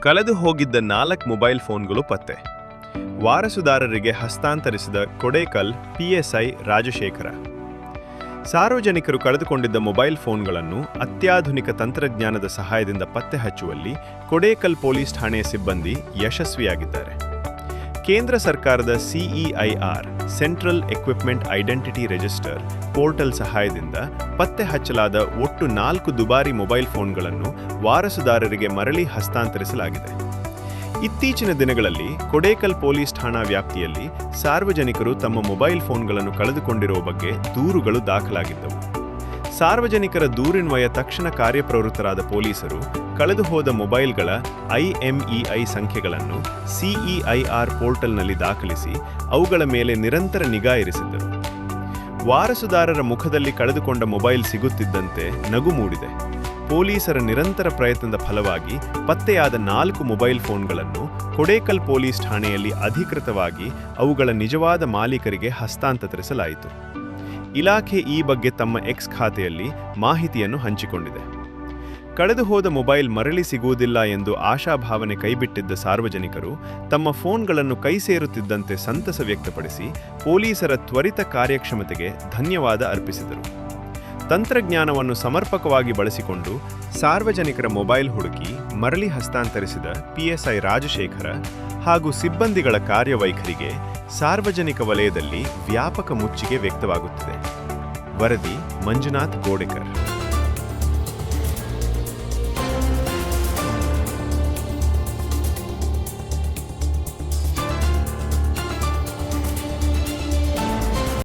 ಕಳೆದು ಹೋಗಿದ್ದ 4 ಮೊಬೈಲ್ ಫೋನ್ಗಳು ಪತ್ತೆ. ವಾರಸುದಾರರಿಗೆ ಹಸ್ತಾಂತರಿಸಿದ ಕೊಡೇಕಲ್ ಪಿಎಸ್ಐ ರಾಜಶೇಖರ. ಸಾರ್ವಜನಿಕರು ಕಳೆದುಕೊಂಡಿದ್ದ ಮೊಬೈಲ್ ಫೋನ್ಗಳನ್ನು ಅತ್ಯಾಧುನಿಕ ತಂತ್ರಜ್ಞಾನದ ಸಹಾಯದಿಂದ ಪತ್ತೆ ಹಚ್ಚುವಲ್ಲಿ ಕೊಡೇಕಲ್ ಪೊಲೀಸ್ ಠಾಣೆಯ ಸಿಬ್ಬಂದಿ ಯಶಸ್ವಿಯಾಗಿದ್ದಾರೆ. ಕೇಂದ್ರ ಸರ್ಕಾರದ CEIR central equipment identity register portal ಸಹಾಯದಿಂದ ಪತ್ತೆ ಹಚ್ಚಲಾದ ಒಟ್ಟು 4 ದುಬಾರಿ ಮೊಬೈಲ್ ಫೋನ್ಗಳನ್ನು ವಾರಸುದಾರರಿಗೆ ಮರಳಿ ಹಸ್ತಾಂತರಿಸಲಾಗಿದೆ. ಇತ್ತೀಚಿನ ದಿನಗಳಲ್ಲಿ ಕೊಡೇಕಲ್ ಪೊಲೀಸ್ ಠಾಣಾ ವ್ಯಾಪ್ತಿಯಲ್ಲಿ ಸಾರ್ವಜನಿಕರು ತಮ್ಮ ಮೊಬೈಲ್ ಫೋನ್ಗಳನ್ನು ಕಳೆದುಕೊಂಡಿರುವ ಬಗ್ಗೆ ದೂರುಗಳು ದಾಖಲಾಗಿದ್ದವು. ಸಾರ್ವಜನಿಕರ ದೂರಿನ್ವಯ ತಕ್ಷಣ ಕಾರ್ಯಪ್ರವೃತ್ತರಾದ ಪೊಲೀಸರು ಕಳೆದುಹೋದ ಮೊಬೈಲ್ಗಳ IMEI ಸಂಖ್ಯೆಗಳನ್ನು ಸಿಇಐಆರ್ ಪೋರ್ಟಲ್ನಲ್ಲಿ ದಾಖಲಿಸಿ ಅವುಗಳ ಮೇಲೆ ನಿರಂತರ ನಿಗಾ ಇರಿಸಿದ್ದರು. ವಾರಸುದಾರರ ಮುಖದಲ್ಲಿ ಕಳೆದುಕೊಂಡ ಮೊಬೈಲ್ ಸಿಗುತ್ತಿದ್ದಂತೆ ನಗು ಮೂಡಿದೆ. ಪೊಲೀಸರ ನಿರಂತರ ಪ್ರಯತ್ನದ ಫಲವಾಗಿ ಪತ್ತೆಯಾದ 4 ಮೊಬೈಲ್ ಫೋನ್ಗಳನ್ನು ಕೊಡೇಕಲ್ ಪೊಲೀಸ್ ಠಾಣೆಯಲ್ಲಿ ಅಧಿಕೃತವಾಗಿ ಅವುಗಳ ನಿಜವಾದ ಮಾಲೀಕರಿಗೆ ಹಸ್ತಾಂತರಿಸಲಾಯಿತು. ಇಲಾಖೆ ಈ ಬಗ್ಗೆ ತಮ್ಮ ಎಕ್ಸ್ ಖಾತೆಯಲ್ಲಿ ಮಾಹಿತಿಯನ್ನು ಹಂಚಿಕೊಂಡಿದೆ. ಕಳೆದುಹೋದ ಮೊಬೈಲ್ ಮರಳಿ ಸಿಗುವುದಿಲ್ಲ ಎಂದು ಆಶಾಭಾವನೆ ಕೈಬಿಟ್ಟಿದ್ದ ಸಾರ್ವಜನಿಕರು ತಮ್ಮ ಫೋನ್ಗಳನ್ನು ಕೈ ಸೇರುತ್ತಿದ್ದಂತೆ ಸಂತಸ ವ್ಯಕ್ತಪಡಿಸಿ ಪೊಲೀಸರ ತ್ವರಿತ ಕಾರ್ಯಕ್ಷಮತೆಗೆ ಧನ್ಯವಾದ ಅರ್ಪಿಸಿದರು. ತಂತ್ರಜ್ಞಾನವನ್ನು ಸಮರ್ಪಕವಾಗಿ ಬಳಸಿಕೊಂಡು ಸಾರ್ವಜನಿಕರ ಮೊಬೈಲ್ ಹುಡುಕಿ ಮರಳಿ ಹಸ್ತಾಂತರಿಸಿದ ಪಿಎಸ್ಐ ರಾಜಶೇಖರ ಹಾಗೂ ಸಿಬ್ಬಂದಿಗಳ ಕಾರ್ಯವೈಖರಿಗೆ ಸಾರ್ವಜನಿಕ ವಲಯದಲ್ಲಿ ವ್ಯಾಪಕ ಮೆಚ್ಚುಗೆ ವ್ಯಕ್ತವಾಗುತ್ತಿದೆ. ವರದಿ ಮಂಜುನಾಥ್ ಗೋಡೆಕರ್.